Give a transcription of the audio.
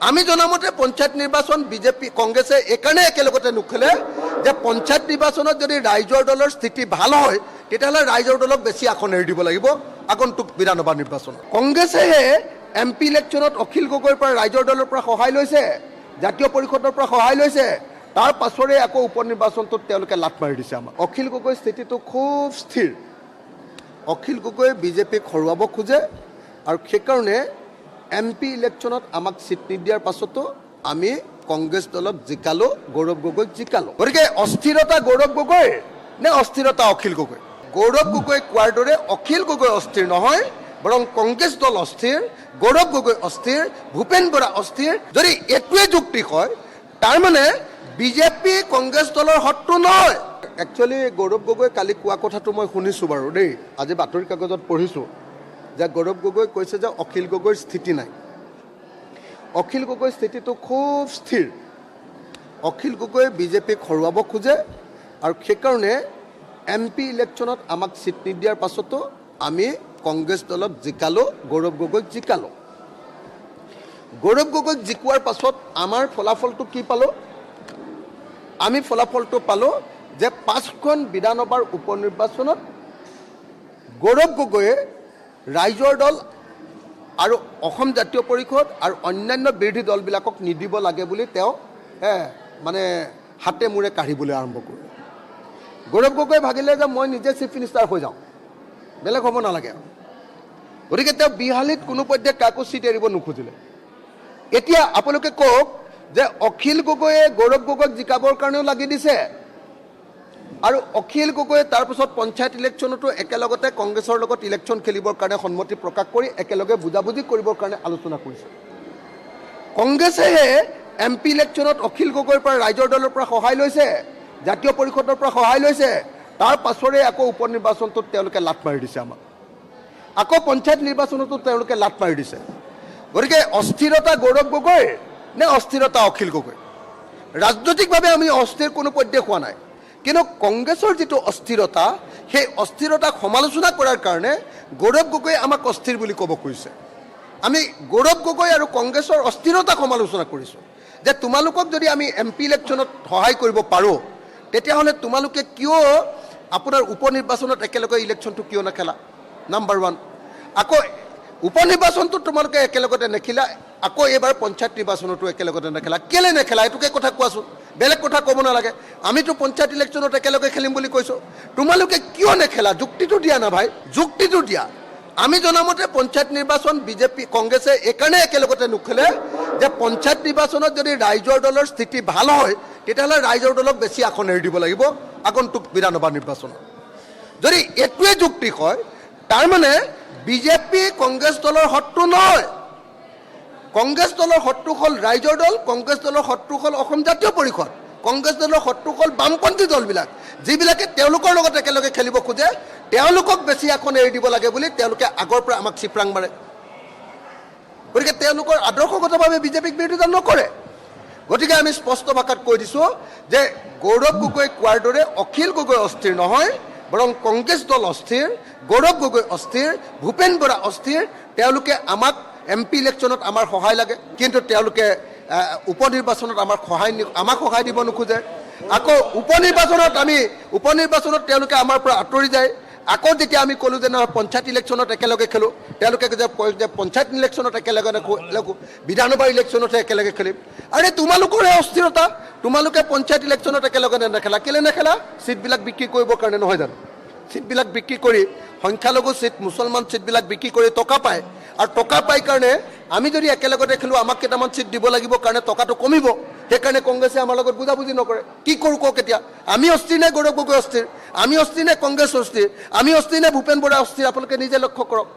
আমি জনামতে পঞ্চায়ত নিৰ্বাচন বিজেপি কংগ্ৰেছে একাৰণে একেলগতে নুখেলে যে পঞ্চায়ত নিৰ্বাচনত যদি ৰাইজৰ দলৰ স্থিতি ভাল হয় তেতিয়াহ'লে ৰাইজৰ দলক বেছি আসন এৰি দিব লাগিব আগন্তুক বিধানসভা নিৰ্বাচন। কংগ্ৰেছে এমপি ইলেকশ্যনত অখিল গগৈৰ পৰা ৰাইজৰ দলৰ পৰা সহায় লৈছে, জাতীয় পৰিষদৰ পৰা সহায় লৈছে, তাৰ পাছৰে আকৌ উপ নিৰ্বাচনটোত তেওঁলোকে লাট মাৰি দিছে। আমাক অখিল গগৈৰ স্থিতিটো খুব স্থিৰ। অখিল গগৈ বিজেপিক হৰুৱাব খোজে আৰু সেইকাৰণে এমপি ইলেকশ্যনত আমাক চিট নিদিয়াৰ পাছতো আমি কংগ্ৰেছ দলক জিকালো, গৌৰৱ গগৈক জিকালো। গতিকে অস্থিৰতা গৌৰৱ গগৈ নে অস্থিৰতা অখিল গগৈ? গৌৰৱ গগৈ কোৱাৰ দৰে অখিল গগৈ অস্থিৰ নহয়, বৰং কংগ্ৰেছ দল অস্থিৰ, গৌৰৱ গগৈ অস্থিৰ, ভূপেন বৰা অস্থিৰ। যদি এইটোৱে যুক্তি হয় তাৰমানে বিজেপি কংগ্ৰেছ দলৰ শত্ৰু নহয়। একচুৱেলি গৌৰৱ গগৈ কালি কোৱা কথাটো মই শুনিছোঁ বাৰু দেই, আজি বাতৰি কাগজত পঢ়িছোঁ যে গৌৰৱ গগৈ কৈছে যে অখিল গগৈৰ স্থিতি নাই। অখিল গগৈৰ স্থিতিটো খুব স্থিৰ। অখিল গগৈ বিজেপিক হৰুৱাব খোজে আৰু সেইকাৰণে এমপি ইলেকশ্যনত আমাক চিট নিদিয়াৰ পাছতো আমি কংগ্ৰেছ দলক জিকালো, গৌৰৱ গগৈক জিকালো। গৌৰৱ গগৈক জিকোৱাৰ পাছত আমাৰ ফলাফলটো কি পালোঁ? আমি ফলাফলটো পালোঁ যে 5খন বিধানসভাৰ উপ নিৰ্বাচনত গৌৰৱ গগৈয়ে ৰাইজৰ দল আৰু অসম জাতীয় পৰিষদ আৰু অন্যান্য বিৰোধী দলবিলাকক নিদিব লাগে বুলি তেওঁ মানে হাতে মূৰে কাঢ়িবলৈ আৰম্ভ কৰিলে। গৌৰৱ গগৈ ভাবিলে যে মই নিজে চিফ মিনিষ্টাৰ হৈ যাওঁ, বেলেগ হ'ব নালাগে। গতিকে তেওঁ বিহালীত কোনো পধ্যে কাকো চিট এৰিব নোখোজিলে। এতিয়া আপোনালোকে কওক যে অখিল গগৈয়ে গৌৰৱ গগৈক জিকাবৰ কাৰণেও লাগি দিছে আৰু অখিল গগৈয়ে তাৰপিছত পঞ্চায়ত ইলেকশ্যনতো একেলগতে কংগ্ৰেছৰ লগত ইলেকশ্যন খেলিবৰ কাৰণে সন্মতি প্ৰকাশ কৰি একেলগে বুজাবুজি কৰিবৰ কাৰণে আলোচনা কৰিছে। কংগ্ৰেছে এমপি ইলেকশ্যনত অখিল গগৈৰ পৰা ৰাইজৰ দলৰ পৰা সহায় লৈছে, জাতীয় পৰিষদৰ পৰা সহায় লৈছে, তাৰ পাছৰে আকৌ উপ নিৰ্বাচনটোত তেওঁলোকে লাট মাৰি দিছে। আমাক আকৌ পঞ্চায়ত নিৰ্বাচনতো তেওঁলোকে লাট মাৰি দিছে। গতিকে অস্থিৰতা গৌৰৱ গগৈ নে অস্থিৰতা অখিল গগৈ? ৰাজনৈতিকভাৱে আমি অস্থিৰ কোনো পধ্যে হোৱা নাই, কিন্তু কংগ্ৰেছৰ যিটো অস্থিৰতা সেই অস্থিৰতাক সমালোচনা কৰাৰ কাৰণে গৌৰৱ গগৈয়ে আমাক অস্থিৰ বুলি ক'ব খুজিছে। আমি গৌৰৱ গগৈ আৰু কংগ্ৰেছৰ অস্থিৰতাক সমালোচনা কৰিছোঁ যে তোমালোকক যদি আমি এমপি ইলেকশ্যনত সহায় কৰিব পাৰোঁ তেতিয়াহ'লে তোমালোকে কিয় আপোনাৰ উপ নিৰ্বাচনত একেলগে ইলেকশ্যনটো কিয় নেখেলা? নাম্বাৰ 1। আকৌ উপ নিৰ্বাচনটো তোমালোকে একেলগতে নেখেলা, আকৌ এইবাৰ পঞ্চায়ত নিৰ্বাচনতো একেলগতে নেখেলা। কেলৈ নেখেলা এইটোকে কথা কোৱাচোন, বেলেগ কথা ক'ব নালাগে। আমিতো পঞ্চায়ত ইলেকশ্যনত একেলগে খেলিম বুলি কৈছোঁ, তোমালোকে কিয় নেখেলা? যুক্তিটো দিয়া না ভাই, যুক্তিটো দিয়া। আমি জনামতে পঞ্চায়ত নিৰ্বাচন বিজেপি কংগ্ৰেছে এইকাৰণে একেলগতে নুখেলে যে পঞ্চায়ত নিৰ্বাচনত যদি ৰাইজৰ দলৰ স্থিতি ভাল হয় তেতিয়াহ'লে ৰাইজৰ দলক বেছি আসন এৰি দিব লাগিব আগন্তুক বিধানসভা নিৰ্বাচনত। যদি এইটোৱে যুক্তি হয় তাৰমানে বিজেপি কংগ্ৰেছ দলৰ শত্ৰু নহয়। কংগ্ৰেছ দলৰ শত্ৰু হ'ল ৰাইজৰ দল, কংগ্ৰেছ দলৰ শত্ৰু হ'ল অসম জাতীয় পৰিষদ, কংগ্ৰেছ দলৰ শত্ৰু হ'ল বামপন্থী দলবিলাক, যিবিলাকে তেওঁলোকৰ লগত একেলগে খেলিব খোজে, তেওঁলোকক বেছি আসন এৰি দিব লাগে বুলি তেওঁলোকে আগৰ পৰা আমাক চিপৰাং মাৰে। গতিকে তেওঁলোকৰ আদৰ্শগতভাৱে বিজেপিক বিৰোধিতা নকৰে। গতিকে আমি স্পষ্ট ভাষাত কৈ দিছোঁ যে গৌৰৱ গগৈ কোৱাৰ দৰে অখিল গগৈ অস্থিৰ নহয়, বৰং কংগ্ৰেছ দল অস্থিৰ, গৌৰৱ গগৈ অস্থিৰ, ভূপেন বৰা অস্থিৰ। তেওঁলোকে আমাক এমপি ইলেকশ্যনত আমাৰ সহায় লাগে, কিন্তু তেওঁলোকে উপ নিৰ্বাচনত আমাক সহায় দিব নোখোজে। আকৌ উপ নিৰ্বাচনত তেওঁলোকে আমাৰ পৰা আঁতৰি যায়। আকৌ যেতিয়া আমি ক'লোঁ যে নহয় পঞ্চায়ত ইলেকশ্যনত একেলগে খেলোঁ, তেওঁলোকে কয় যে পঞ্চায়ত ইলেকশ্যনত একেলগে নেখেলোঁ, বিধানসভা ইলেকশ্যনতহে একেলগে খেলিম। আৰে তোমালোকৰহে অস্থিৰতা, তোমালোকে পঞ্চায়ত ইলেকশ্যনত একেলগে নেখেলা। কেলৈ নেখেলা? চিটবিলাক বিক্ৰী কৰিবৰ কাৰণে নহয় জানো? চিটবিলাক বিক্ৰী কৰি সংখ্যালঘু চিট, মুছলমান চিটবিলাক বিক্ৰী কৰি টকা পায়, আৰু টকা পাই কাৰণে আমি যদি একেলগতে খেলোঁ আমাক কেইটামান চিট দিব লাগিব কাৰণে টকাটো কমিব। সেইকাৰণে কংগ্ৰেছে আমাৰ লগত বুজাবুজি নকৰে। কি কৰোঁ কওক এতিয়া? আমি অস্থিৰ নে গৌৰৱ গগৈ অস্থিৰ? আমি অস্থিৰ নে কংগ্ৰেছ অস্থিৰ? আমি অস্থিৰ নে ভূপেন বৰা অস্থিৰ? আপোনালোকে নিজে লক্ষ্য কৰক।